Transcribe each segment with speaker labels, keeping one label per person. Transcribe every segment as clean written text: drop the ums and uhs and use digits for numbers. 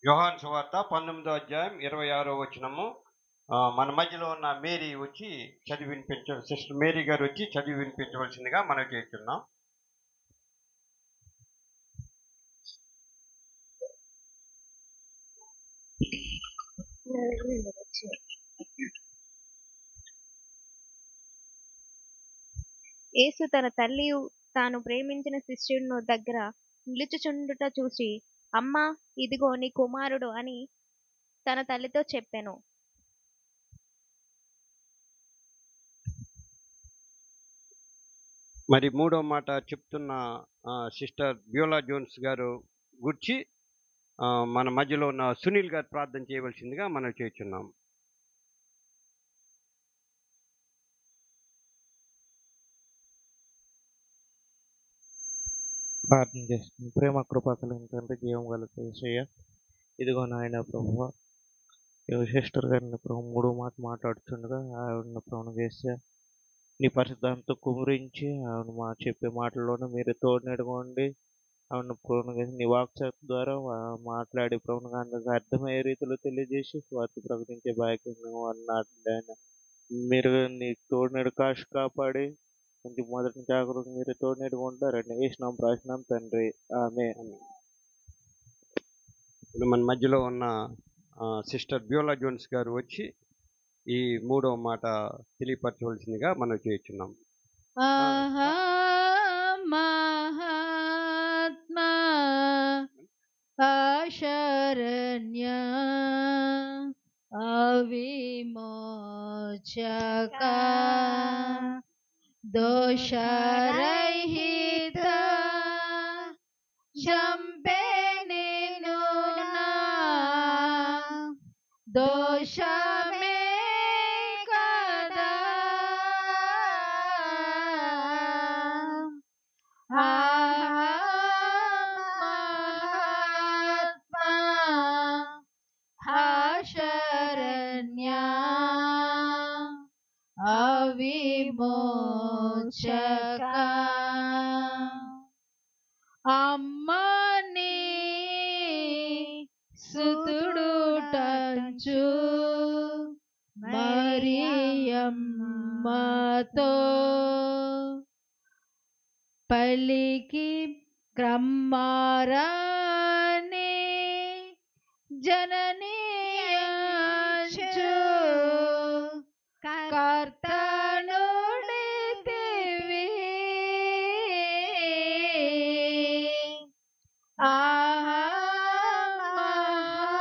Speaker 1: యోహాను సువార్త 19వ అధ్యాయం 26వ వచనము. మన మధ్యలో ఉన్న మేరీ వచ్చి చదివి వినిపించ సిస్టర్ మేరీ గారు వచ్చి చదివి వినిపించవలసిందిగా మనం చేస్తున్నాం.
Speaker 2: యేసు తన తల్లి తాను ప్రేమించిన శిష్యుని దగ్గర నిలుచుచుండుట చూసి, అమ్మా, ఇదిగో నీ కుమారుడు అని తన తల్లితో చెప్పెను.
Speaker 1: మరి మూడో మాట చెప్తున్న సిస్టర్ బ్యూలా జోన్స్ గారు గుర్చి మన మధ్యలో ఉన్న సునీల్ గారు ప్రార్థన చేయవలసిందిగా మనం చేస్తున్నాం.
Speaker 3: ప్రార్థన చేస్తుంది. ప్రేమ కృప కలిగిన తండ్రి, జీవం గల యేసయ్య, ఇదిగో నాయన ప్రభువా, సిస్టర్ గారిని ప్రభు మూడో మాట మాట్లాడుతుండగా ఆవిడని ప్రభుని చేస్తే నీ పరిశుద్ధాంతో కుమరించి ఆవిడ చెప్పే మాటల్లోనే మీరు తోడునెడుకోండి. ఆవిడ ప్రభుని నీ వాక్శక్తి ద్వారా మాట్లాడి ప్రభుని అందరికి అర్థమయ్యే రీతిలో తెలియజేసి స్వార్థ ప్రకటించే భాగ్యం అన్నాడు ఆయన. మీరు నీ తోడునెడు కాశి కాపాడి మంచి మొదటి జాగ్రత్త మీరు తోడునెడుకుంటారండి. వేసినాం ప్రాశనాం తండ్రి, ఆమె.
Speaker 1: ఇప్పుడు మన మధ్యలో ఉన్న సిస్టర్ బ్యూలా జోన్స్ గారు వచ్చి ఈ మూడో మాట తెలియపరచవలసిందిగా మనం చేస్తున్నాం.
Speaker 4: మహాత్మా అశరణ్య అవిమోచక దోషరహిత చంపే నిన్ను నా దోషమే కదా. మహాత్మా అశరణ్య అవిమోచక అమ్మని సుతుడు టంచు మరియమ్మతో పలికి క్రమ్మారాని జననీయంచు కర్తనుడితివి.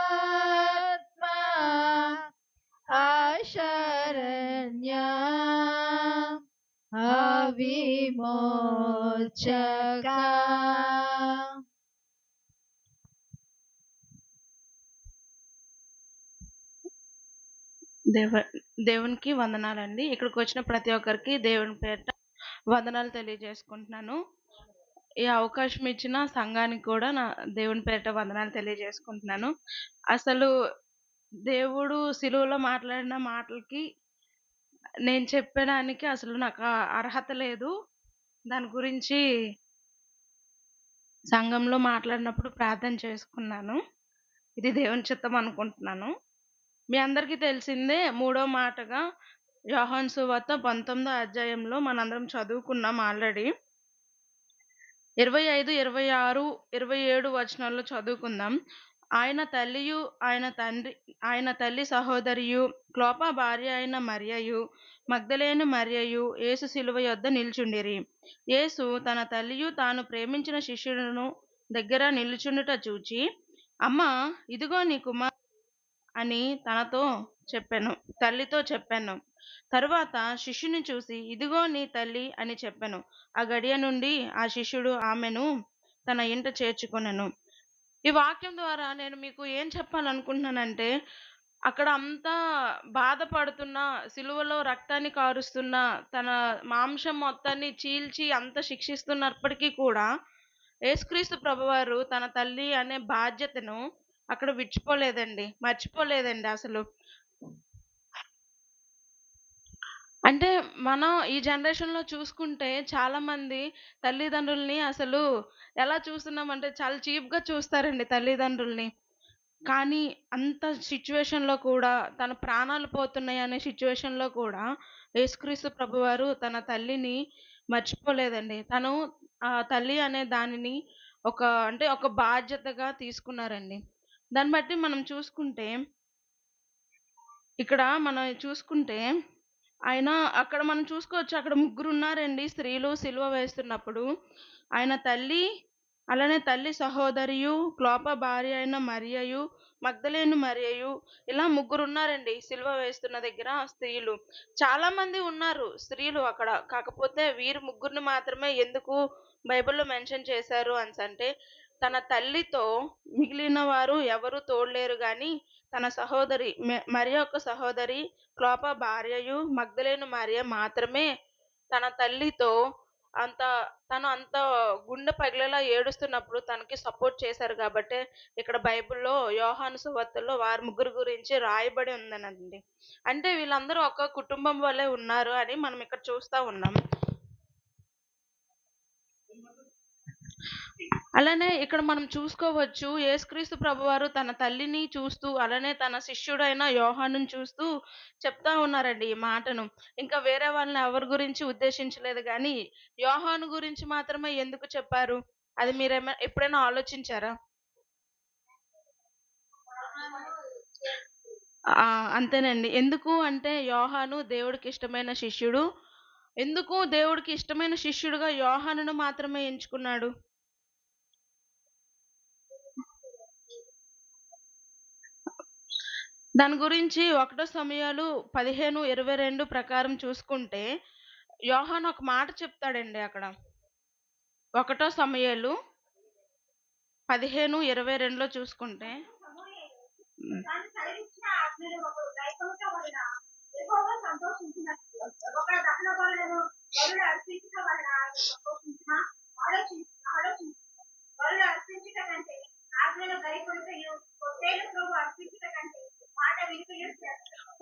Speaker 4: మహాత్మా అశరణ్య అవిమోచక.
Speaker 5: దేవునికి వందనాలండి. ఇక్కడికి వచ్చిన ప్రతి ఒక్కరికి దేవుని పేరిట వందనాలు తెలియజేసుకుంటున్నాను. ఈ అవకాశం ఇచ్చిన సంఘానికి కూడా నా దేవుని పేరిట వందనాలు తెలియజేసుకుంటున్నాను. అసలు దేవుడు సిలువలో మాట్లాడిన మాటలకి నేను చెప్పడానికి అసలు నాకు అర్హత లేదు. దాని గురించి సంఘంలో మాట్లాడినప్పుడు ప్రార్థన చేసుకున్నాను. ఇది దేవుని చిత్తం అనుకుంటున్నాను. మీ అందరికీ తెలిసిందే, మూడో మాటగా యోహాను సువార్త 19వ అధ్యాయంలో మనందరం చదువుకున్నాం ఆల్రెడీ. 25, 26, 27 వచనాల్లో చదువుకుందాం. ఆయన తల్లియు ఆయన తల్లి సహోదరియు క్లోప భార్య అయిన మరియయు మగ్దలేని మరియయు యేసు శిలువ యొద్ద నిల్చుండిరి. యేసు తన తల్లియు తాను ప్రేమించిన శిష్యులను దగ్గర నిలుచుండుట చూచి, అమ్మా, ఇదిగో నీ కుమార్ అని తల్లితో చెప్పాను. తరువాత శిష్యుని చూసి, ఇదిగో నీ తల్లి అని చెప్పాను. ఆ గడియ నుండి ఆ శిష్యుడు ఆమెను తన ఇంట చేర్చుకొనెను. ఈ వాక్యం ద్వారా నేను మీకు ఏం చెప్పాలనుకుంటున్నానంటే, అక్కడ అంతా బాధపడుతున్న, సిలువలో రక్తాన్ని కారుస్తున్న, తన మాంసం మొత్తాన్ని చీల్చి అంత శిక్షిస్తున్నప్పటికీ కూడా యేసుక్రీస్తు ప్రభువారు తన తల్లి అనే బాధ్యతను అక్కడ మర్చిపోలేదండి అసలు. అంటే మనం ఈ జనరేషన్లో చూసుకుంటే చాలా మంది తల్లిదండ్రుల్ని అసలు ఎలా చూస్తున్నామంటే చాలా చీప్గా చూస్తారండి తల్లిదండ్రుల్ని. కానీ అంత సిచ్యువేషన్‌లో కూడా తన ప్రాణాలు పోతున్నాయి అనే సిచ్యువేషన్‌లో కూడా యేసుక్రీస్తు ప్రభువారు తన తల్లిని మర్చిపోలేదండి. తను తల్లి అనే దానిని ఒక అంటే ఒక బాధ్యతగా తీసుకున్నారండి. దాన్ని బట్టి మనం చూసుకుంటే ఇక్కడ మనం చూసుకుంటే ఆయన అక్కడ మనం చూసుకోవచ్చు. అక్కడ ముగ్గురున్నారండి స్త్రీలు సిలువ వేస్తున్నప్పుడు. ఆయన తల్లి, అలానే తల్లి సహోదరియు, క్లోప భార్య అయిన మరియయు, మగ్దలేను మరియయు ఇలా ముగ్గురున్నారండి సిలువ వేస్తున్న దగ్గర స్త్రీలు. చాలా మంది ఉన్నారు స్త్రీలు అక్కడ. కాకపోతే వీరు ముగ్గురిని మాత్రమే ఎందుకు బైబిల్‌లో మెన్షన్ చేశారు అనేసంటే, తన తల్లితో మిగిలిన వారు ఎవరు తోడులేరు గానీ, తన సహోదరి మరి యొక్క సహోదరి క్లోప భార్యయు మగ్దలేను మరియ మాత్రమే తన తల్లితో అంత తను అంత గుండె పగిలేలా ఏడుస్తున్నప్పుడు తనకి సపోర్ట్ చేశారు కాబట్టే ఇక్కడ బైబిల్‌లో యోహాను సువార్తలో వారి ముగ్గురు గురించి రాయబడి ఉందనండి. అంటే వీళ్ళందరూ ఒక కుటుంబం వలె ఉన్నారు అని మనం ఇక్కడ చూస్తా ఉన్నాం. అలానే ఇక్కడ మనం చూసుకోవచ్చు యేసుక్రీస్తు ప్రభువారు తన తల్లిని చూస్తూ అలానే తన శిష్యుడైన యోహానుని చూస్తూ చెప్తా ఉన్నారండి ఈ మాటను. ఇంకా వేరే వాళ్ళని ఎవరి గురించి ఉద్దేశించలేదు గానీ యోహాను గురించి మాత్రమే ఎందుకు చెప్పారు? అది ఎప్పుడైనా ఆలోచించారా? అంతేనండి. ఎందుకు అంటే యోహాను దేవుడికి ఇష్టమైన శిష్యుడు. ఎందుకు దేవుడికి ఇష్టమైన శిష్యుడుగా యోహానును మాత్రమే ఎంచుకున్నాడు? దాని గురించి 1 సమూయేలు 15:22 ప్రకారం చూసుకుంటే యోహాను ఒక మాట చెప్తాడండి అక్కడ. 1 సమూయేలు 15:22లో చూసుకుంటే హ్మ్.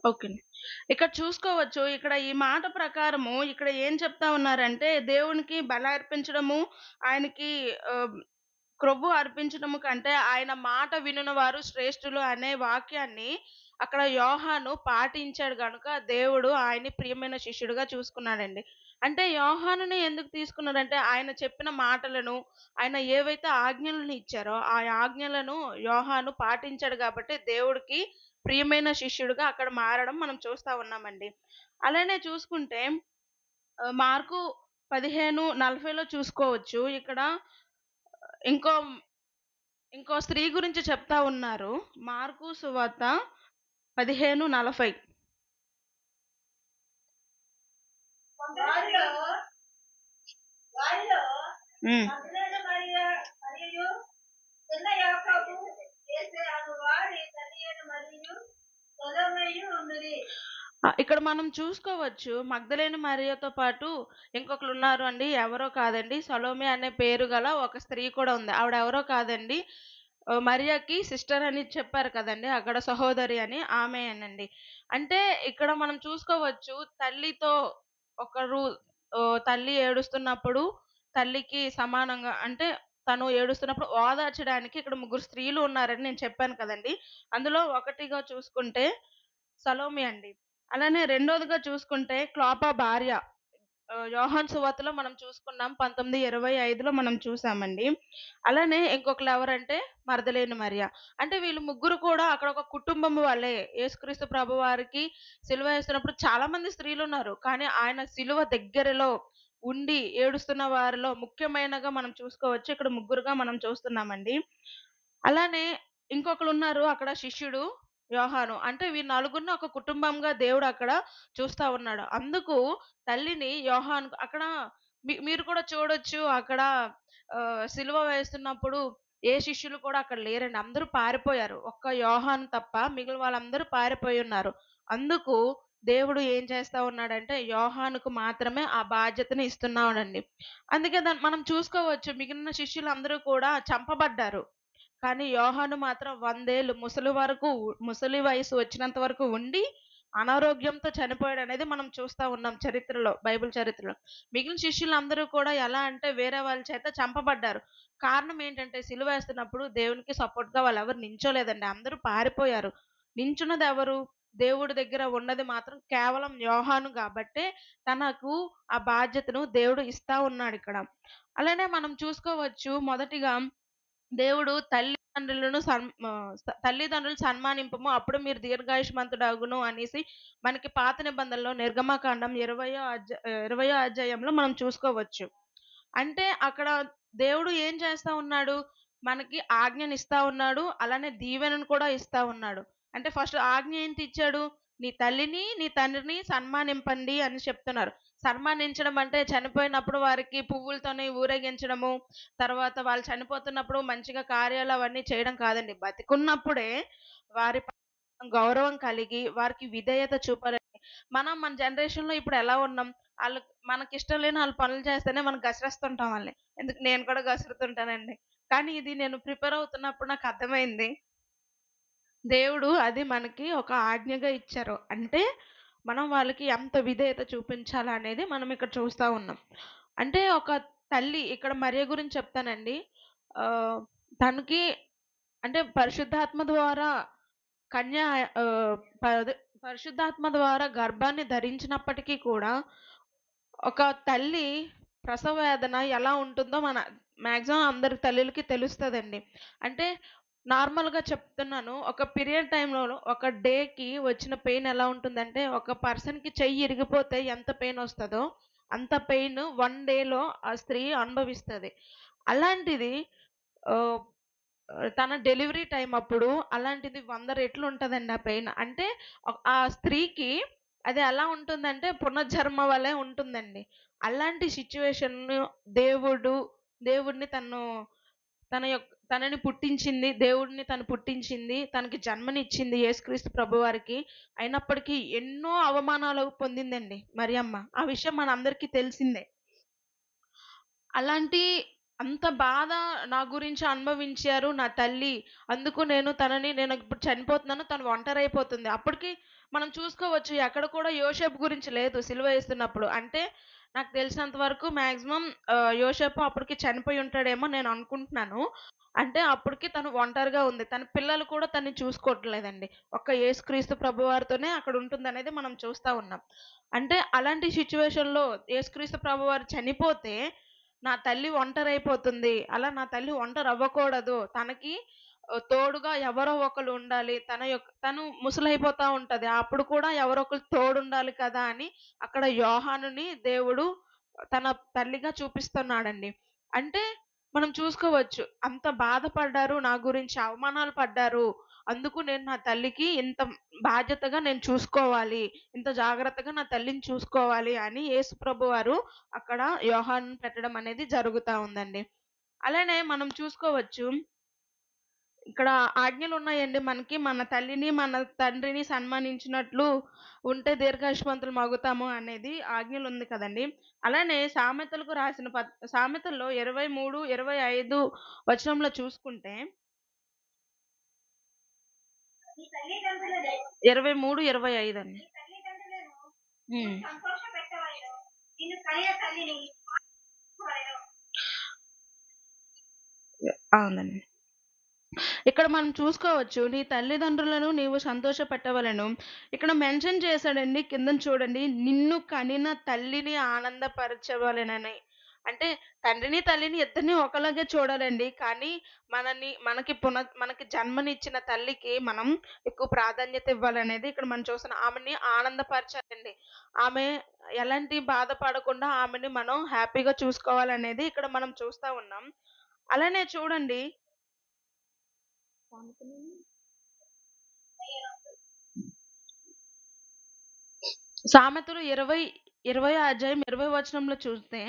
Speaker 5: ఓకే. ఇక్కడ చూసుకోవచ్చు. ఇక్కడ ఈ మాట ప్రకారము ఇక్కడ ఏం చెప్తా ఉన్నారంటే దేవునికి బలి అర్పించడము, ఆయనకి క్రొవ్వు అర్పించడము కంటే ఆయన మాట వినువారు శ్రేష్ఠులు అనే వాక్యాన్ని అక్కడ యోహాను పాటించాడు గనుక దేవుడు ఆయన్ని ప్రియమైన శిష్యుడిగా చూసుకున్నాడండి. అంటే యోహానుని ఎందుకు తీసుకున్నాడంటే ఆయన చెప్పిన మాటలను, ఆయన ఏవైతే ఆజ్ఞలను ఇచ్చారో ఆ ఆజ్ఞలను యోహాను పాటించాడు కాబట్టి దేవుడికి ప్రియమైన శిష్యుడిగా అక్కడ మారడం మనం చూస్తా ఉన్నామండి. అలానే చూసుకుంటే మార్కు 15:40లో చూసుకోవచ్చు. ఇక్కడ ఇంకో ఇంకో స్త్రీ గురించి చెప్తా ఉన్నారు. మార్కు సువార్త 15:40. హ్మ్. ఇక్కడ మనం చూసుకోవచ్చు మగ్దలేను మరియతో పాటు ఇంకొకరు ఉన్నారు అండి. ఎవరో కాదండి, సలోమి అనే పేరు గల ఒక స్త్రీ కూడా ఉంది. ఆవిడ ఎవరో కాదండి, మరియకి సిస్టర్ అని చెప్పారు కదండి అక్కడ, సహోదరి అని, ఆమెనండి. అంటే ఇక్కడ మనం చూసుకోవచ్చు తల్లితో ఒకరు తల్లి ఏడుస్తున్నప్పుడు తల్లికి సమానంగా అంటే తను ఏడుస్తున్నప్పుడు ఓదార్చడానికి ఇక్కడ ముగ్గురు స్త్రీలు ఉన్నారని నేను చెప్పాను కదండి. అందులో ఒకటిగా చూసుకుంటే సలోమి అండి. అలానే రెండోదిగా చూసుకుంటే క్లోపా భార్య. యోహాను సువార్తలో మనం చూసుకున్నాం. 19:25లో మనం చూసామండి. అలానే ఇంకొకళ్ళు ఎవరంటే మగ్దలేను మరియ. అంటే వీళ్ళు ముగ్గురు కూడా అక్కడ ఒక కుటుంబం వలె యేసుక్రీస్తు ప్రభువారికి సిలువ వేస్తున్నప్పుడు చాలా మంది స్త్రీలున్నారు. కానీ ఆయన సిలువ దగ్గరలో ఉండి ఏడుస్తున్న వారిలో ముఖ్యమైనగా మనం చూసుకోవచ్చు. ఇక్కడ ముగ్గురుగా మనం చూస్తున్నామండి. అలానే ఇంకొకళ్ళున్నారు అక్కడ శిష్యుడు యోహాను. అంటే వీరు నలుగురిని ఒక కుటుంబంగా దేవుడు అక్కడ చూస్తా ఉన్నాడు. అందుకు తల్లిని యోహాను అక్కడ మీరు కూడా చూడొచ్చు అక్కడ సిలువ వేస్తున్నప్పుడు ఏ శిష్యులు కూడా అక్కడ లేరండి. అందరూ పారిపోయారు. ఒక్క యోహాను తప్ప మిగిలిన వాళ్ళందరూ పారిపోయున్నారు. అందుకు దేవుడు ఏం చేస్తా ఉన్నాడంటే యోహానుకు మాత్రమే ఆ బాధ్యతని ఇస్తున్నాడండి. అందుకే మనం చూసుకోవచ్చు మిగిలిన శిష్యులందరూ కూడా చంపబడ్డారు. కానీ యోహాను మాత్రం 100 ఏళ్ళు ముసలి వయసు వచ్చినంత వరకు ఉండి అనారోగ్యంతో చనిపోయాడు అనేది మనం చూస్తా ఉన్నాం చరిత్రలో, బైబిల్ చరిత్రలో. మిగిలిన శిష్యులందరూ కూడా ఎలా అంటే వేరే వాళ్ళ చేత చంపబడ్డారు. కారణం ఏంటంటే సిలువేస్తున్నప్పుడు దేవునికి సపోర్ట్‌గా వాళ్ళెవరు నించోలేదండి. అందరూ పారిపోయారు. నించున్నది ఎవరు? దేవుడి దగ్గర ఉన్నది మాత్రం కేవలం యోహాను గాబట్టే తనకు ఆ బాధ్యతను దేవుడు ఇస్తా ఉన్నాడిక్కడ. అలానే మనం చూసుకోవచ్చు మొదటిగా దేవుడు తల్లిదండ్రులు సన్మానింపుము అప్పుడు మీరు దీర్ఘాయుష్మంతుడగును అనేసి మనకి పాత నిబంధనలో నిర్గమకాండం 20వ అధ్యాయంలో మనం చూసుకోవచ్చు. అంటే అక్కడ దేవుడు ఏం చేస్తా ఉన్నాడు? మనకి ఆజ్ఞనిస్తా ఉన్నాడు. అలానే దీవెనను కూడా ఇస్తా ఉన్నాడు. అంటే ఫస్ట్ ఆజ్ఞ ఏంటి ఇచ్చాడు? నీ తల్లిని, నీ తండ్రిని సన్మానింపండి అని చెప్తున్నారు. సన్మానించడం అంటే చనిపోయినప్పుడు వారికి పువ్వులతోని ఊరేగించడము, తర్వాత వాళ్ళు చనిపోతున్నప్పుడు మంచిగా కార్యాలు అవన్నీ చేయడం కాదండి. బతికున్నప్పుడే వారి పట్ల గౌరవం కలిగి వారికి విధేయత చూపాలని. మనం మన జనరేషన్‌లో ఇప్పుడు ఎలా ఉన్నాం? ఆళ్ళు మనకిష్టం లేని ఆళ్ళు పనులు చేస్తేనే మనం గసరేస్తుంటాం వాళ్ళని. ఎందుకు నేను కూడా గసురుతుంటానండి. కానీ ఇది నేను ప్రిపేర్ అవుతున్నప్పుడు నాకర్థమైంది. దేవుడు అది మనకి ఒక ఆజ్ఞగా ఇచ్చారు. అంటే మనం వాళ్ళకి ఎంత విధేయత చూపించాలా అనేది మనం ఇక్కడ చూస్తా ఉన్నాం. అంటే ఒక తల్లి ఇక్కడ మరియ గురించి చెప్తానండి. ఆహ్, తనకి అంటే పరిశుద్ధాత్మ ద్వారా కన్య ఆహ్, అదే పరిశుద్ధాత్మ ద్వారా గర్భాన్ని ధరించినప్పటికీ కూడా ఒక తల్లి ప్రసవ వేదన ఎలా ఉంటుందో మాక్సిమం అందరి తల్లులకి తెలుస్తదండి. అంటే నార్మల్‌గా చెప్తున్నాను. ఒక పీరియడ్ టైమ్‌లో ఒక డేకి వచ్చిన పెయిన్ ఎలా ఉంటుందంటే, ఒక పర్సన్‌కి చెయ్యి ఇరిగిపోతే ఎంత పెయినొస్తదో, అంత పెయిన్ 1 డేలో ఆ స్త్రీ అనుభవిస్తది. అలాంటిది ఆహ్, తన డెలివరీ టైమ్ అప్పుడు అలాంటిది 100 రెట్లు ఉంటదండి ఆ పెయిన్. అంటే ఆ స్త్రీకి అది ఎలా ఉంటుందంటే పునర్జన్మ వలె ఉంటుందండి. అలాంటి సిట్యుయేషన్‌ను దేవుడు దేవుడిని తనని పుట్టించింది. దేవుడిని తను పుట్టించింది. తనకి జన్మనిచ్చింది యేసుక్రీస్తు ప్రభువారికి. అయినప్పటికీ ఎన్నో అవమానాలు పొందిందండి మరియమ్మ. ఆ విషయం మనందరికీ తెలిసిందే. అలాంటి అంత బాధ నా గురించి అనుభవించారు నా తల్లి. అందుకు నేను ఇప్పుడు చనిపోతున్నాను. తను ఒంటరైపోతుంది. అప్పటికి మనం చూసుకోవచ్చు ఎక్కడ కూడా యోసేపు గురించి లేదు సిలువ యేస్తున్నప్పుడు. అంటే నాకు తెలిసినంత వరకు మాక్సిమం యోసేపు అప్పటికి చనిపోయి ఉంటాడేమో నేను అనుకుంటున్నాను. అంటే అప్పటికి తను ఒంటరిగా ఉంది. తన పిల్లలు కూడా తనని చూసుకోవట్లేదండి. ఒక్క యేసుక్రీస్తు ప్రభువారితోనే అక్కడ ఉంటుందనేది మనం చూస్తా ఉన్నాం. అంటే అలాంటి సిట్యుయేషన్‌లో యేసుక్రీస్తు ప్రభువారు చనిపోతే నా తల్లి ఒంటరైపోతుంది. అలా నా తల్లి ఒంటరవ్వకూడదు. తనకి తోడుగా ఎవరో ఒకళ్ళు ఉండాలి. తను ముసలైపోతా ఉంటది. అప్పుడు కూడా ఎవరో ఒకళ్ళు తోడుండాలి కదా! అని అక్కడ యోహానుని దేవుడు తన తల్లిగా చూపిస్తున్నాడండి. అంటే మనం చూసుకోవచ్చు. అంత బాధపడ్డారు. నా గురించి అవమానాలు పడ్డారు. అందుకు నేను నా తల్లికి ఇంత బాధ్యతగా నేను చూసుకోవాలి. ఇంత జాగ్రత్తగా నా తల్లిని చూసుకోవాలి అని యేసు ప్రభువారు అక్కడ యోహానుని పెట్టడం అనేది జరుగుతా ఉందండి. అలానే మనం చూసుకోవచ్చు. ఇక్కడ ఆజ్ఞలున్నాయండి మనకి. మన తల్లిని, మన తండ్రిని సన్మానించినట్లు ఉంటే దీర్ఘాయుష్మంతులమగుతాము అనేది ఆజ్ఞలుంది కదండీ! అలానే సామెతలకు రాసిన సామెతల్లో 23, 25 వచనంలో చూసుకుంటే 23, 25 అండి. హ్మ్. అవునండి. ఇక్కడ మనం చూసుకోవచ్చు. నీ తల్లిదండ్రులను నీవు సంతోషపెట్టవలెను. ఇక్కడ మెన్షన్ చేశాడండి కిందన చూడండి. నిన్ను కనిన తల్లిని ఆనందపరచవలెనని. అంటే తండ్రిని, తల్లిని ఇద్దరిని ఒకలాగే చూడాలండి. కానీ మనకి జన్మనిచ్చిన తల్లికి మనం ఎక్కువ ప్రాధాన్యత ఇవ్వాలనేది ఇక్కడ మనం చూస్తున్నాం. ఆమెని ఆనందపరచాలండి. ఆమె ఎలాంటి బాధపడకుండా ఆమెని మనం హ్యాపీగా చూసుకోవాలనేది ఇక్కడ మనం చూస్తా ఉన్నాం. అలానే చూడండి సామెతలు 20 అధ్యాయం 20 వచనంలో చూస్తే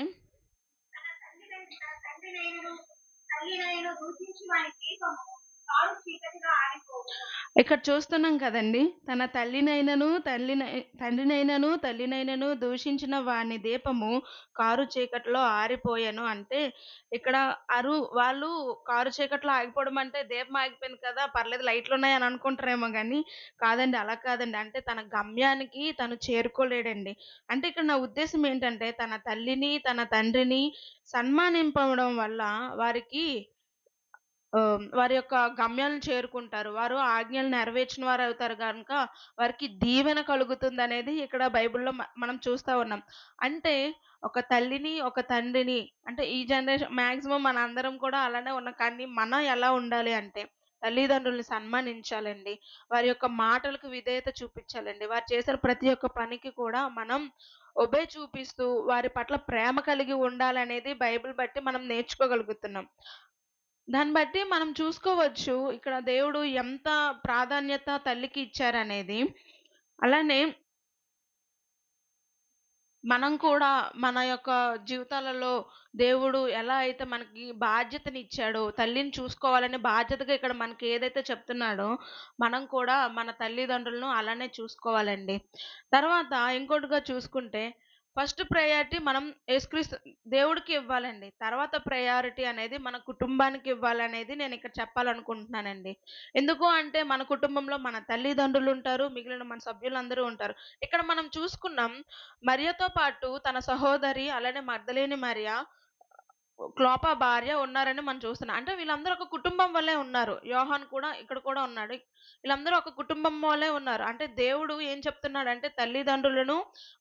Speaker 5: ఇక్కడ చూస్తున్నాం కదండీ! తన తండ్రినైనను దూషించిన వాని దీపము కారు చీకటిలో ఆరిపోయెను అంటే, ఇక్కడ వాళ్ళు కారు చీకటిలో ఆగిపోవడం అంటే దీపం ఆగిపోయింది కదా! పర్లేదు లైట్లున్నాయి అని అనుకుంటారేమో గానీ, కాదండి. అలా కాదండి. అంటే తన గమ్యానికి తను చేరుకోలేడండి. అంటే ఇక్కడ నా ఉద్దేశ్యం ఏంటంటే, తన తల్లిని, తన తండ్రిని సన్మానింపడం వల్ల వారికి వారి యొక్క గమ్యాలను చేరుకుంటారు. వారు ఆజ్ఞలు నెరవేర్చిన వారవుతారు గనుక, వారికి దీవెన కలుగుతుందనేది ఇక్కడ బైబిల్‌లో మనం చూస్తా ఉన్నాం. అంటే ఒక తల్లిని, ఒక తండ్రిని అంటే ఈ జనరేషన్ మాక్సిమం మనందరం కూడా అలానే ఉన్నాం. కానీ మనం ఎలా ఉండాలి అంటే, తల్లిదండ్రుల్ని సన్మానించాలండి. వారి యొక్క మాటలకు విధేయత చూపిచ్చాలండి. వారు చేసిన ప్రతి ఒక్క పనికి కూడా మనం చూపిస్తూ, వారి పట్ల ప్రేమ కలిగి ఉండాలనేది బైబిల్ బట్టి మనం నేర్చుకోగలుగుతున్నాం. దాన్ని బట్టి మనం చూసుకోవచ్చు. ఇక్కడ దేవుడు ఎంత ప్రాధాన్యత తల్లికి ఇచ్చారనేది. అలానే మనం కూడా మన యొక్క జీవితాలలో దేవుడు ఎలా అయితే మనకి బాధ్యతనిచ్చాడో, తల్లిని చూసుకోవాలనే బాధ్యతగా ఇక్కడ మనకి ఏదైతే చెప్తున్నాడో, మనం కూడా మన తల్లిదండ్రులను అలానే చూసుకోవాలండి. తర్వాత ఇంకోటిగా చూసుకుంటే, ఫస్ట్ ప్రయారిటీ మనం యేసుక్రీస్తు దేవుడికి ఇవ్వాలండి. తర్వాత ప్రయారిటీ అనేది మన కుటుంబానికి ఇవ్వాలనేది నేనిక్కడ చెప్పాలనుకుంటున్నానండి. ఎందుకు అంటే, మన కుటుంబంలో మన తల్లిదండ్రులుంటారు, మిగిలిన మన సభ్యులందరూ ఉంటారు. ఇక్కడ మనం చూసుకున్నాం మరియతో పాటు తన సహోదరి, అలానే మగ్దలేని మరియ, క్లోపా భార్య ఉన్నారని మనం చూస్తున్నాం. అంటే వీళ్ళందరూ ఒక కుటుంబం వల్లే ఉన్నారు. యోహాను కూడా ఇక్కడ కూడా ఉన్నాడు. వీళ్ళందరూ ఒక కుటుంబం వల్లే ఉన్నారు. అంటే దేవుడు ఏం చెప్తున్నాడంటే తల్లిదండ్రులను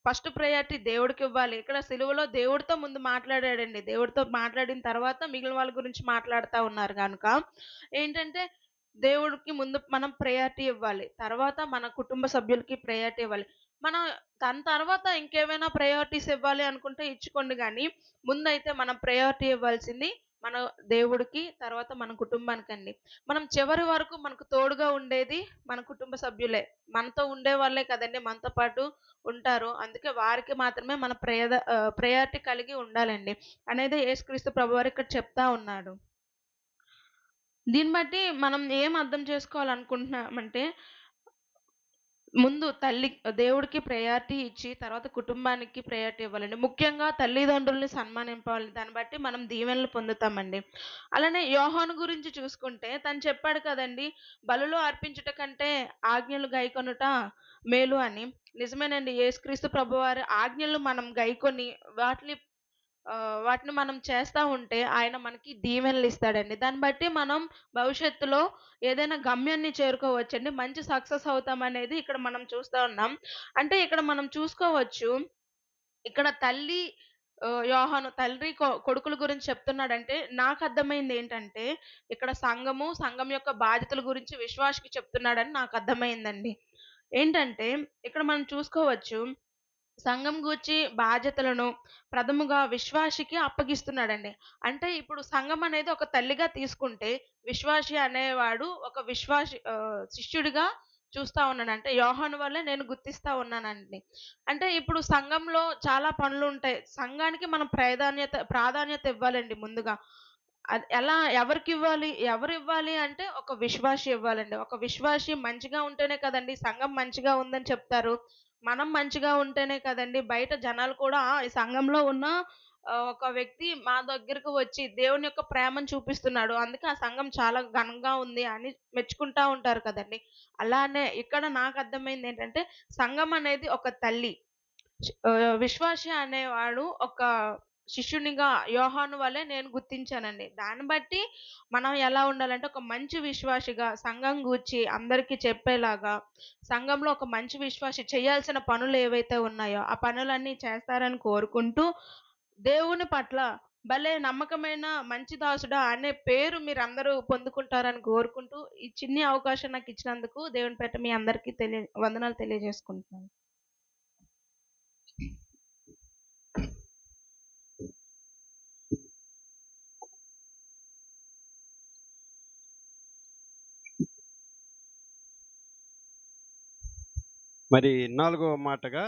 Speaker 5: ఫస్ట్ ప్రయారిటీ దేవుడికివ్వాలి. ఇక్కడ సిలువలో దేవుడితో ముందు మాట్లాడాడండి. దేవుడితో మాట్లాడిన తర్వాత మిగిలిన వాళ్ళ గురించి మాట్లాడుతా ఉన్నారు గనుక ఏంటంటే దేవుడికి ముందు మనం ప్రయారిటీ ఇవ్వాలి. తర్వాత మన కుటుంబ సభ్యులకి ప్రయారిటీ ఇవ్వాలి. మనం దాని తర్వాత ఇంకేమైనా ప్రయారిటీస్ ఇవ్వాలి అనుకుంటే ఇచ్చుకోండి గానీ, ముందైతే మనం ప్రయారిటీ ఇవ్వాల్సింది మన దేవుడికి, తర్వాత మన కుటుంబానికండి. మనం చివరి వరకు మనకు తోడుగా ఉండేది మన కుటుంబ సభ్యులే. మనతో ఉండేవాళ్ళే కదండీ! మనతో పాటు ఉంటారు. అందుకే వారికి మాత్రమే మన ప్రయారిటీ కలిగి ఉండాలండి. అనేది యేసుక్రీస్తు ప్రభువారు ఇక్కడ చెప్తా ఉన్నాడు. దీన్ని బట్టి మనం ఏం అర్థం చేసుకోవాలనుకుంటున్నామంటే, ముందు దేవుడికి ప్రయారిటీ ఇచ్చి, తర్వాత కుటుంబానికి ప్రయారిటీ ఇవ్వాలండి. ముఖ్యంగా తల్లిదండ్రుల్ని సన్మానింపాలి. దాన్ని బట్టి మనం దీవెనలు పొందుతామండి. అలానే యోహాను గురించి చూసుకుంటే, తను చెప్పాడు కదండీ! బలులు అర్పించుట కంటే ఆజ్ఞలు గైకొనుట మేలు అని. నిజమేనండి. యేసుక్రీస్తు ప్రభువారి ఆజ్ఞలు మనం గైకొని వాటిని మనం చేస్తా ఉంటే ఆయన మనకి దీవెనలిస్తాడండి. దాన్ని బట్టి మనం భవిష్యత్తులో ఏదైనా గమ్యాన్ని చేరుకోవచ్చండి. మంచి సక్సెస్ అవుతామనేది ఇక్కడ మనం చూస్తా ఉన్నాం. అంటే ఇక్కడ మనం చూసుకోవచ్చు. ఇక్కడ యోహాను తండ్రి కొడుకుల గురించి చెప్తున్నాడంటే నాకర్థమైందేంటంటే, ఇక్కడ సంఘం యొక్క బాధ్యతల గురించి విశ్వాసికి చెప్తున్నాడని నాకర్థమైందండి. ఏంటంటే ఇక్కడ మనం చూసుకోవచ్చు. సంఘం గూర్చి బాధ్యతలను ప్రథముగా విశ్వాసికి అప్పగిస్తున్నాడండి. అంటే ఇప్పుడు సంఘం అనేది ఒక తల్లిగా తీసుకుంటే, విశ్వాసి అనేవాడు ఒక శిష్యుడిగా చూస్తా ఉన్నాడు. అంటే యోహాను వల్లే నేను గుర్తిస్తా ఉన్నానండి. అంటే ఇప్పుడు సంఘంలో చాలా పనులుంటాయి. సంఘానికి మనం ప్రాధాన్యత ఇవ్వాలండి ముందుగా. అది ఎలా ఎవరికివ్వాలి? ఎవరివ్వాలి అంటే ఒక విశ్వాసి ఇవ్వాలండి. ఒక విశ్వాసి మంచిగా ఉంటేనే కదండీ సంఘం మంచిగా ఉందని చెప్తారు. మనం మంచిగా ఉంటేనే కదండీ బయట జనాలు కూడా ఈ సంఘంలో ఉన్న ఒక వ్యక్తి మా దగ్గరకు వచ్చి దేవుని యొక్క ప్రేమను చూపిస్తున్నాడు. అందుకే ఆ సంఘం చాలా ఘనంగా ఉంది అని మెచ్చుకుంటా ఉంటారు కదండీ! అలానే ఇక్కడ నాకు అర్థమైందేంటంటే సంఘం అనేది ఒక తల్లి. విశ్వాసి అనేవాడు ఒక శిష్యునిగా యోహాను వలె నేను గుర్తించానండి. దాన్ని బట్టి మనం ఎలా ఉండాలంటే ఒక మంచి విశ్వాసిగా సంఘం గూర్చి అందరికీ చెప్పేలాగా, సంఘంలో ఒక మంచి విశ్వాసి చేయాల్సిన పనులు ఏవైతే ఉన్నాయో, ఆ పనులన్నీ చేస్తారని కోరుకుంటూ, దేవుని పట్ల భలే నమ్మకమైన మంచి దాసుడా అనే పేరు మీరందరూ పొందుకుంటారని కోరుకుంటూ, ఈ చిన్ని అవకాశం నాకిచ్చినందుకు దేవుని పేరట మీ అందరికీ వందనాలు తెలియజేసుకుంటున్నాను.
Speaker 1: మరి 4వ మాటగా